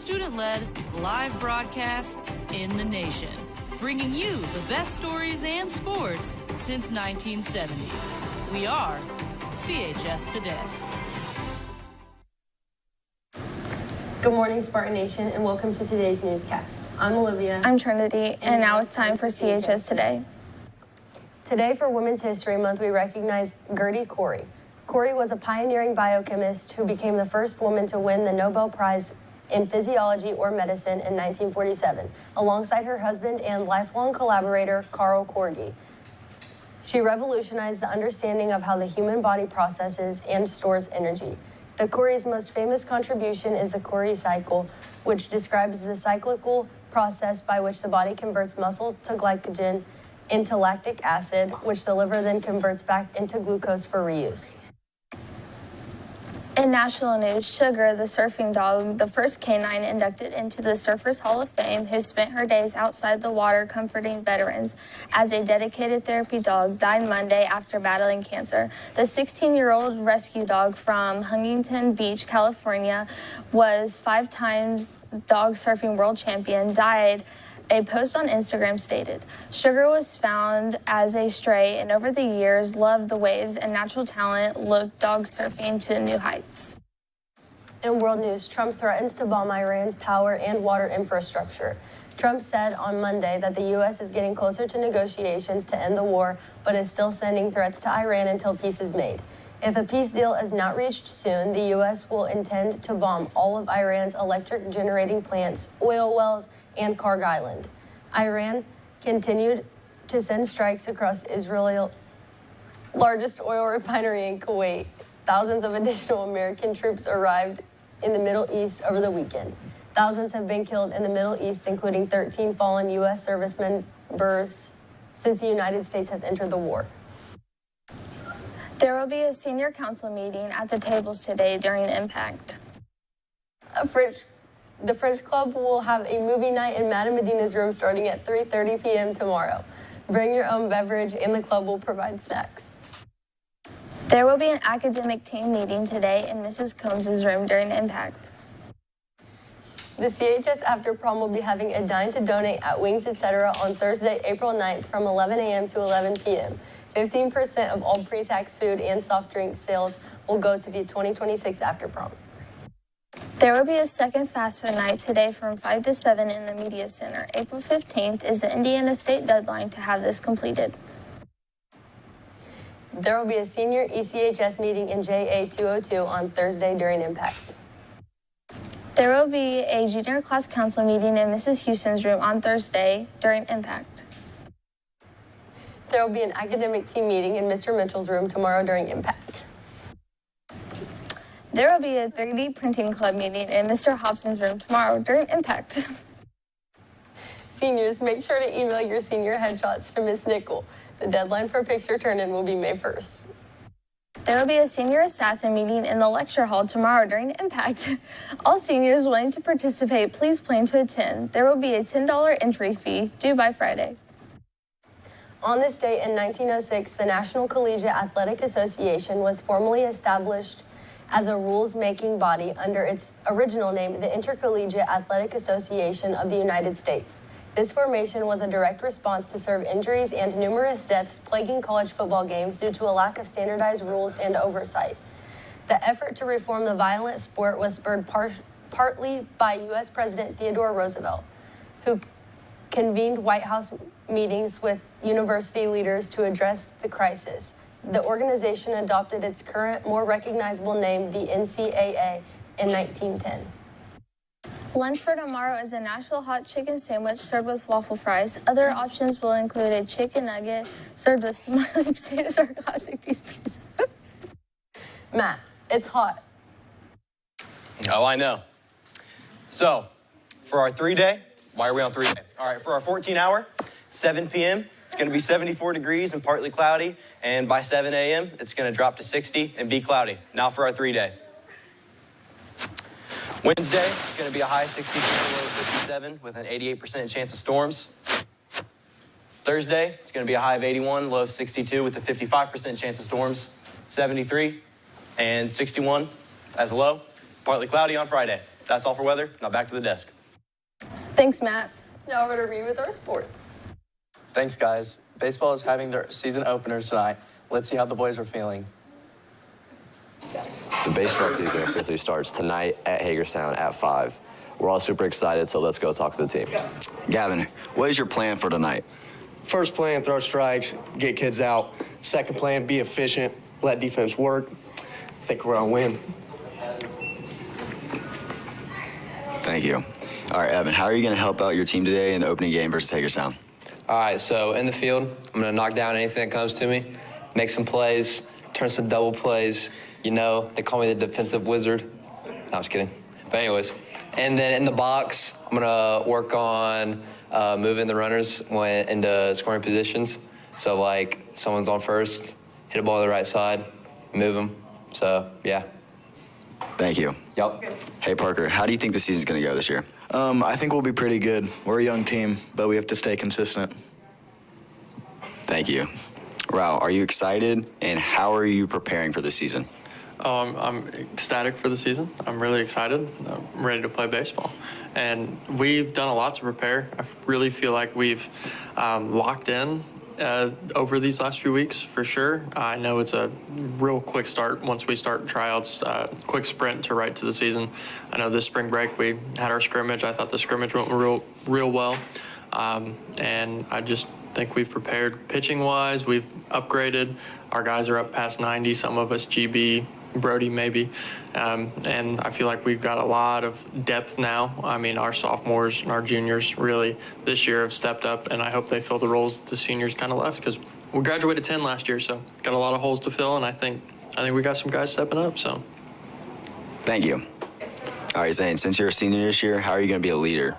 student-led live broadcast in the nation, bringing you the best stories and sports since 1970. We are CHS Today. Good morning, Spartan Nation, and welcome to today's newscast. I'm Olivia. I'm Trinity, and now it's time for CHS Today. Today, for Women's History Month, we recognize Gertie Corey. Corey was a pioneering biochemist who became the first woman to win the Nobel Prize in Physiology or Medicine in 1947, alongside her husband and lifelong collaborator, Carl Corgi. She revolutionized the understanding of how the human body processes and stores energy. The Corey's most famous contribution is the Corey cycle, which describes the cyclical process by which the body converts muscle to glycogen into lactic acid, which the liver then converts back into glucose for reuse. In national news, Sugar, the surfing dog, the first canine inducted into the Surfers Hall of Fame, who spent her days outside the water comforting veterans as a dedicated therapy dog, died Monday after battling cancer. The 16-year-old rescue dog from Huntington Beach, California, was 5 times dog surfing world champion, died. A post on Instagram stated, Sugar was found as a stray and over the years loved the waves and natural talent looked dog surfing to new heights. In world news, Trump threatens to bomb Iran's power and water infrastructure. Trump said on Monday that the U.S. is getting closer to negotiations to end the war, but is still sending threats to Iran until peace is made. If a peace deal is not reached soon, the U.S. will intend to bomb all of Iran's electric generating plants, oil wells, and Karg Island. Iran continued to send strikes across Israel's largest oil refinery in Kuwait. Thousands of additional American troops arrived in the Middle East over the weekend. Thousands have been killed in the Middle East, including 13 fallen U.S. service members since the United States has entered the war. There will be a senior council meeting at the tables today during Impact. The French Club will have a movie night in Madame Medina's room starting at 3:30 p.m. tomorrow. Bring your own beverage, and the club will provide snacks. There will be an academic team meeting today in Mrs. Combs' room during Impact. The CHS After Prom will be having a Dine to Donate at Wings Etc. on Thursday, April 9th from 11 a.m. to 11 p.m. 15% of all pre-tax food and soft drink sales will go to the 2026 After Prom. There will be a second fast food night today from 5 to 7 in the Media Center. April 15th is the Indiana state deadline to have this completed. There will be a senior ECHS meeting in JA 202 on Thursday during Impact. There will be a junior class council meeting in Mrs. Houston's room on Thursday during Impact. There will be an academic team meeting in Mr. Mitchell's room tomorrow during Impact. There will be a 3D printing club meeting in Mr. Hobson's room tomorrow during Impact. Seniors, make sure to email your senior headshots to Miss Nickel. The deadline for picture turn-in will be May 1st. There will be a senior assassin meeting in the lecture hall tomorrow during Impact. All seniors willing to participate, please plan to attend. There will be a $10 entry fee due by Friday. On this date in 1906, the National Collegiate Athletic Association was formally established as a rules-making body under its original name, the Intercollegiate Athletic Association of the United States. This formation was a direct response to serve injuries and numerous deaths plaguing college football games due to a lack of standardized rules and oversight. The effort to reform the violent sport was spurred partly by U.S. President Theodore Roosevelt, who convened White House meetings with university leaders to address the crisis. The organization adopted its current, more recognizable name, the NCAA, in 1910. Lunch for tomorrow is a Nashville hot chicken sandwich served with waffle fries. Other options will include a chicken nugget served with smiley potatoes or classic cheese pizza. Matt, it's hot. Oh, I know. So, for our 3-day, why are we on 3-day? All right, for our 14-hour, 7 p.m., it's going to be 74 degrees and partly cloudy, and by 7 a.m., it's going to drop to 60 and be cloudy. Now for our 3-day. Wednesday, it's going to be a high 62, low 57 with an 88% chance of storms. Thursday, it's going to be a high of 81, low of 62 with a 55% chance of storms. 73 and 61 as a low. Partly cloudy on Friday. That's all for weather. Now back to the desk. Thanks, Matt. Now we're going to read with our sports. Thanks, guys. Baseball is having their season openers tonight. Let's see how the boys are feeling. The baseball season officially starts tonight at Hagerstown at 5. We're all super excited, so let's go talk to the team. Gavin, what is your plan for tonight? First plan, throw strikes, get kids out. Second plan, be efficient, let defense work. I think we're going to win. Thank you. All right, Evan, how are you going to help out your team today in the opening game versus Hagerstown? All right, so in the field, I'm going to knock down anything that comes to me, make some plays, turn some double plays. You know, they call me the defensive wizard. No, I'm just kidding. But anyways, and then in the box, I'm going to work on moving the runners into scoring positions. So, like, someone's on first, hit a ball to the right side, move them. So, yeah. Thank you. Yep. Hey, Parker, how do you think the season's going to go this year? I think we'll be pretty good. We're a young team, but we have to stay consistent. Thank you. Rao, are you excited, and how are you preparing for the season? I'm ecstatic for the season. I'm really excited. I'm ready to play baseball. And we've done a lot to prepare. I really feel like we've locked in over these last few weeks, for sure. I know it's a real quick start once we start tryouts, quick sprint to right to the season. I know this spring break we had our scrimmage. I thought the scrimmage went real well. And I just think we've prepared pitching-wise. We've upgraded. Our guys are up past 90, some of us GB, Brody maybe. And I feel like we've got a lot of depth now. I mean, our sophomores and our juniors really this year have stepped up, and I hope they fill the roles that the seniors kind of left, because we graduated 10 last year, so got a lot of holes to fill, and I think we got some guys stepping up, so. Thank you. All right, Zane, since you're a senior this year, how are you going to be a leader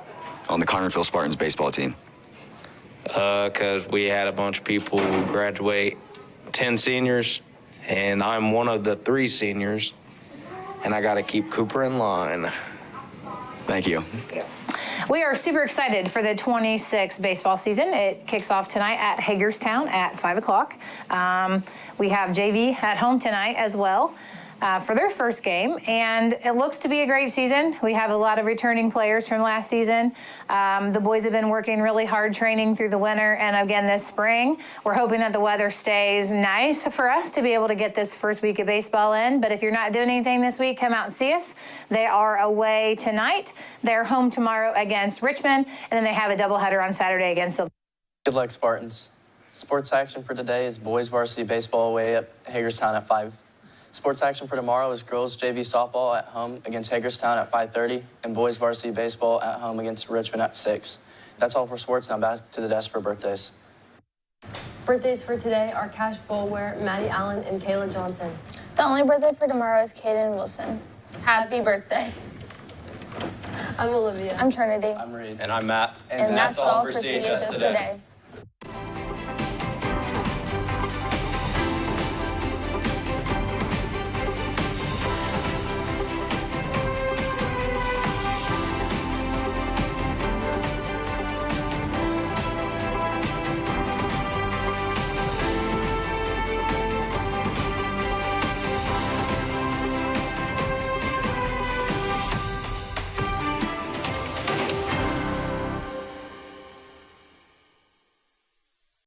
on the Connersville Spartans baseball team? Because we had a bunch of people graduate, 10 seniors, and I'm one of the 3 seniors, and I got to keep Cooper in line. Thank you. We are super excited for the 26 baseball season. It kicks off tonight at Hagerstown at 5 o'clock. We have JV at home tonight as well for their first game, and it looks to be a great season. We have a lot of returning players from last season. The boys have been working really hard training through the winter and again this spring. We're hoping that the weather stays nice for us to be able to get this first week of baseball in, but if you're not doing anything this week, come out and see us. They are away tonight. They're home tomorrow against Richmond, and then they have a doubleheader on Saturday against the. Good luck, Spartans. Sports action for today is boys varsity baseball away at Hagerstown at 5. Sports action for tomorrow is girls JV softball at home against Hagerstown at 5:30 and boys varsity baseball at home against Richmond at 6. That's all for sports. Now back to the desk for birthdays. Birthdays for today are Cash Boulware, Maddie Allen, and Kayla Johnson. The only birthday for tomorrow is Kaden Wilson. Happy birthday. I'm Olivia. I'm Trinity. I'm Reed. And I'm Matt. And that's all for CHS today.